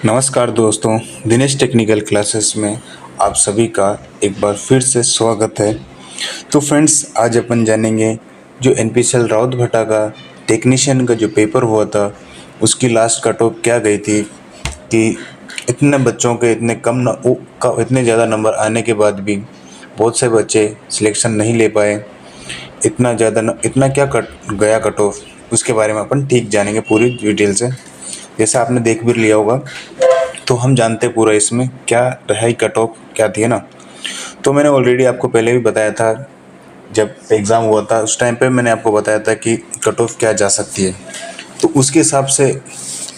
नमस्कार दोस्तों, Dinesh technical classes में आप सभी का एक बार फिर से स्वागत है। तो फ्रेंड्स, आज अपन जानेंगे जो एनपीसीएल राउतभाटा का टेक्नीशियन का जो पेपर हुआ था उसकी लास्ट कट ऑफ क्या गई थी कि इतने बच्चों के इतने ज़्यादा नंबर आने के बाद भी बहुत से बच्चे सिलेक्शन नहीं ले पाए। इतना क्या कट गया कट ऑफ, उसके बारे में अपन ठीक जानेंगे पूरी डिटेल से। जैसा आपने देख भी लिया होगा तो हम जानते हैं पूरा इसमें क्या रहा ही कट ऑफ क्या थी, है ना। तो मैंने ऑलरेडी आपको पहले भी बताया था, जब एग्ज़ाम हुआ था उस टाइम पे मैंने आपको बताया था कि कट ऑफ क्या जा सकती है। तो उसके हिसाब से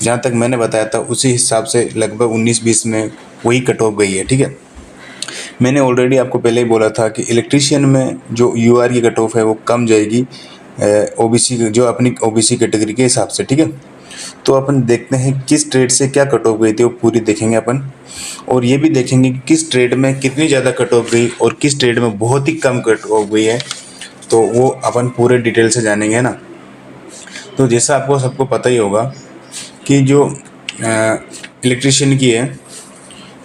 जहाँ तक मैंने बताया था उसी हिसाब से लगभग 19-20 में वही कट ऑफ गई है, ठीक है। मैंने ऑलरेडी आपको पहले ही बोला था कि इलेक्ट्रीशियन में जो यूआर की कट ऑफ है वो कम जाएगी ओबीसी जो अपनी ओबीसी कैटेगरी के हिसाब से, ठीक है। तो अपन देखते हैं किस ट्रेड से क्या कट ऑफ गई थी, वो पूरी देखेंगे अपन। और ये भी देखेंगे कि किस ट्रेड में कितनी ज़्यादा कट ऑफ गई और किस ट्रेड में बहुत ही कम कट ऑफ गई है, तो वो अपन पूरे डिटेल से जानेंगे, है ना। तो जैसा आपको सबको पता ही होगा कि जो इलेक्ट्रीशियन की है,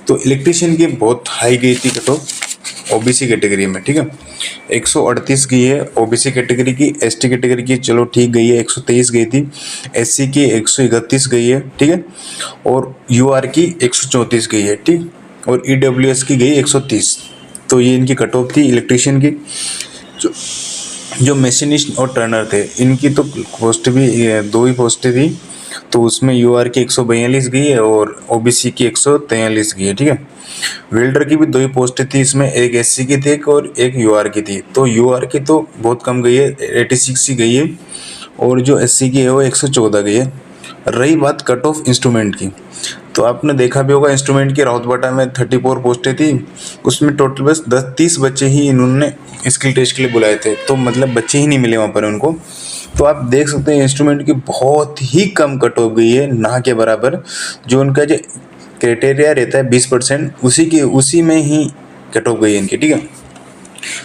तो इलेक्ट्रीशियन की बहुत हाई गई थी कट ऑफ ओबीसी कैटेगरी में, ठीक है। 138 गई है ओबीसी कैटेगरी की। एसटी कैटेगरी की चलो ठीक गई है, 123 गई थी। एससी की 131 गई है, ठीक है। और यूआर की 134 गई है, ठीक। और ईडब्ल्यूएस की गई 130। तो ये इनकी कट ऑफ थी इलेक्ट्रीशियन की। जो जो मशीनिस्ट और टर्नर थे इनकी तो पोस्ट भी दो ही पोस्टें थी, तो उसमें यूआर की 142 गई है और ओबीसी की 143 गई है, ठीक है। वेल्डर की भी दो ही पोस्टें थी, इसमें एक एससी की थी और एक यूआर की थी। तो यूआर की तो बहुत कम गई है, 86 ही गई है। और जो एससी की है वो 114 गई है। रही बात कट ऑफ इंस्ट्रूमेंट की, तो आपने देखा भी होगा इंस्ट्रूमेंट की राउतभाटा में 34 पोस्टें थी, उसमें टोटल बस 10-30 बच्चे ही इन्होंने स्किल टेस्ट के लिए बुलाए थे, तो मतलब बच्चे ही नहीं मिले वहाँ पर उनको। तो आप देख सकते हैं इंस्ट्रूमेंट की बहुत ही कम कट ऑफ गई है, ना के बराबर। जो उनका जो क्राइटेरिया रहता है 20%, उसी में ही कट ऑफ गई है इनकी, ठीक है।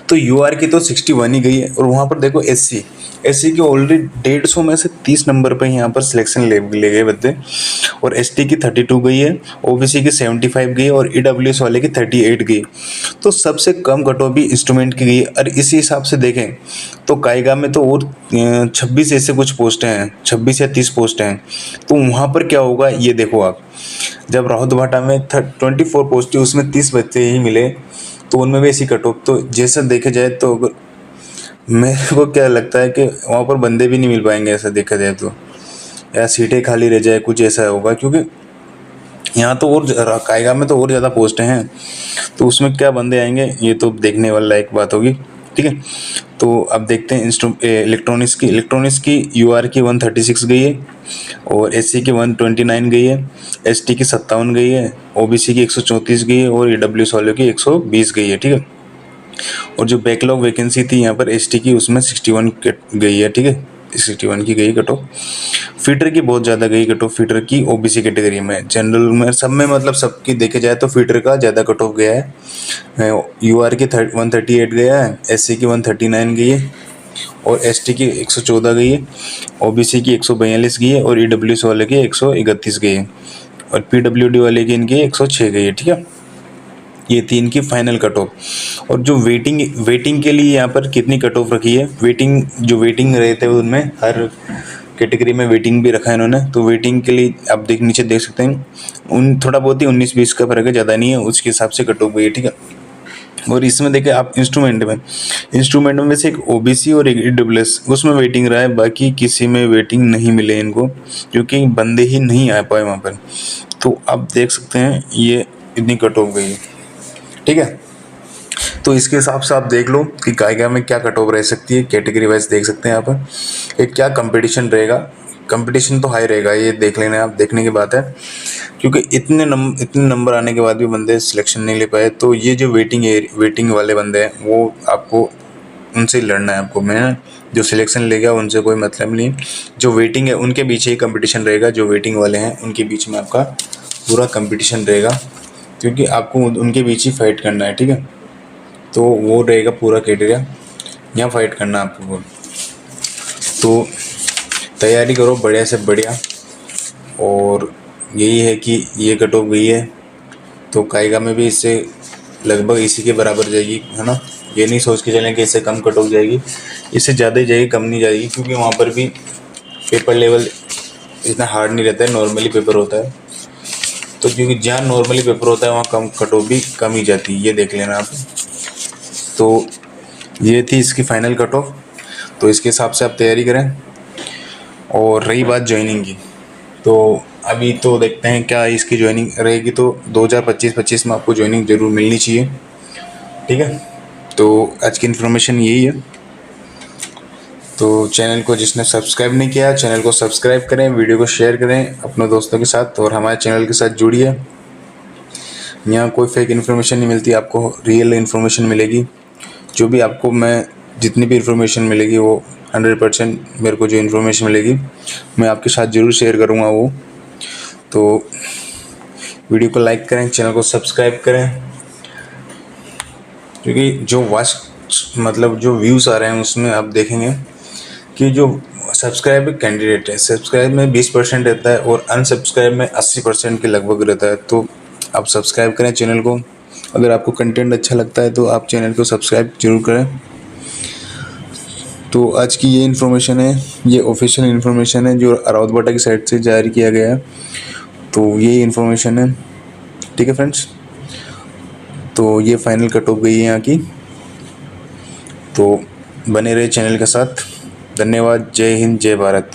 तो यूआर की तो 61 ही गई है। और वहाँ पर देखो एससी की ऑलरेडी 150 में से 30 नंबर पे यहाँ पर सिलेक्शन ले गए बच्चे। और एसटी की 32 गई है, ओबीसी की 75 गई और ईडब्ल्यूएस वाले की 38 गई। तो सबसे कम कट ऑफ भी इंस्ट्रूमेंट की गई। और इसी हिसाब से देखें तो कायगा में तो और 26 ऐसे कुछ पोस्टें हैं, 26 या 30 पोस्टें हैं। तो वहाँ पर क्या होगा ये देखो आप, जब राउतभाटा में 24 पोस्टें उसमें 30 बच्चे ही मिले, तो उनमें भी ऐसी कट ऑफ। तो जैसा देखे जाए तो मेरे को क्या लगता है कि वहाँ पर बंदे भी नहीं मिल पाएंगे, ऐसा देखा जाए तो, या सीटें खाली रह जाए, कुछ ऐसा होगा। क्योंकि यहाँ तो और कायगा में तो और ज़्यादा पोस्टें हैं, तो उसमें क्या बंदे आएंगे ये तो देखने वाला एक बात होगी, ठीक है। तो अब देखते हैं इलेक्ट्रॉनिक्स की यूआर की 136 गई है और एससी की 129 गई है, एसटी की 57 गई है, ओबीसी की 134 गई है और ईडब्ल्यूएस वालों की 120 गई है, ठीक है। और जो बैकलॉग वैकेंसी थी यहाँ पर एसटी की, उसमें 61 गई है, ठीक है। 61 की गई कट ऑफ। फीटर की बहुत ज़्यादा गई कट ऑफ, फीटर की ओबीसी कैटेगरी में, जनरल में, सब में, मतलब सबकी देखे जाए तो फीटर का ज़्यादा कट ऑफ गया है। यूआर की 138 गया है, एससी की 139 गई है और एसटी की 114 गई है, ओबीसी की 142 गई है और ईडब्ल्यूएस वाले की 131 गई है और पीडब्ल्यूडी वाले की इनकी 106 गई है, ठीक है। ये थी इनकी फाइनल कट ऑफ। और जो वेटिंग के लिए यहाँ पर कितनी कट ऑफ रखी है, वेटिंग रहे थे उनमें हर कैटेगरी में वेटिंग भी रखा है इन्होंने। तो वेटिंग के लिए आप नीचे देख सकते हैं, थोड़ा बहुत ही 19-20 का फर्क है, ज़्यादा नहीं है, उसके हिसाब से कट ऑफ गई है, ठीक है। और इसमें देखिए आप इंस्ट्रूमेंट में वैसे एक ओबीसी और एक ईडब्ल्यूएस उसमें वेटिंग रहा है, बाकी किसी में वेटिंग नहीं मिले इनको, क्योंकि बंदे ही नहीं आ पाए वहाँ पर। तो आप देख सकते हैं ये इतनी कट ऑफ गई है, ठीक है। तो इसके हिसाब से आप देख लो कि कायगा में क्या कट ऑफ रह सकती है, कैटेगरी वाइज देख सकते हैं आप। एक क्या कंपटीशन रहेगा, कंपटीशन तो हाई रहेगा, ये देख लेना, आप देखने की बात है। क्योंकि इतने नंबर आने के बाद भी बंदे सिलेक्शन नहीं ले पाए, तो ये जो वेटिंग वाले बंदे हैं वो आपको उनसे ही लड़ना है आपको। मैं जो सिलेक्शन ले गया उनसे कोई मतलब नहीं, जो वेटिंग है उनके बीच ही कंपटीशन रहेगा। जो वेटिंग वाले हैं उनके बीच में आपका पूरा कंपटीशन रहेगा, क्योंकि आपको उनके बीच ही फाइट करना है, ठीक है। तो वो रहेगा पूरा क्राइटेरिया, यहाँ फाइट करना आपको। तो तैयारी करो बढ़िया से बढ़िया, और यही है कि ये कट ऑफ गई है तो कायगा में भी इससे लगभग इसी के बराबर जाएगी, है ना। ये नहीं सोच के चलें कि इससे कम कट ऑफ जाएगी, इससे ज़्यादा ही जाएगी, कम नहीं जाएगी, क्योंकि वहाँ पर भी पेपर लेवल इतना हार्ड नहीं रहता है, नॉर्मली पेपर होता है। तो क्योंकि जहाँ नॉर्मली पेपर होता है वहाँ कम कट ऑफ भी कम ही जाती है, ये देख लेना आप। तो ये थी इसकी फाइनल कट ऑफ, तो इसके हिसाब से आप तैयारी करें। और रही बात ज्वाइनिंग की, तो अभी तो देखते हैं क्या इसकी ज्वाइनिंग रहेगी। तो 2025 में आपको ज्वाइनिंग ज़रूर मिलनी चाहिए, ठीक है। तो आज की इन्फॉर्मेशन यही है। तो चैनल को जिसने सब्सक्राइब नहीं किया, चैनल को सब्सक्राइब करें, वीडियो को शेयर करें अपने दोस्तों के साथ और हमारे चैनल के साथ जुड़िए। यहाँ कोई फेक इन्फॉर्मेशन नहीं मिलती, आपको रियल इन्फॉर्मेशन मिलेगी। जो भी आपको मैं जितनी भी इन्फॉर्मेशन मिलेगी वो 100% मेरे को जो इन्फॉर्मेशन मिलेगी मैं आपके साथ ज़रूर शेयर करूँगा वो। तो वीडियो को लाइक करें, चैनल को सब्सक्राइब करें, क्योंकि जो मतलब जो व्यूज़ आ रहे हैं उसमें आप देखेंगे कि जो सब्सक्राइब कैंडिडेट है, सब्सक्राइब में 20% रहता है और अनसब्सक्राइब में 80% के लगभग रहता है। तो आप सब्सक्राइब करें चैनल को। अगर आपको कंटेंट अच्छा लगता है तो आप चैनल को सब्सक्राइब जरूर करें। तो आज की ये इन्फॉर्मेशन है, ये ऑफिशियल इन्फॉर्मेशन है जो राउत भट्टा की साइड से जारी किया गया है। तो यही इन्फॉर्मेशन है, ठीक है फ्रेंड्स। तो ये फाइनल कट ऑफ गई है यहाँ की। तो बने रहे चैनल के साथ। धन्यवाद। जय हिंद, जय भारत।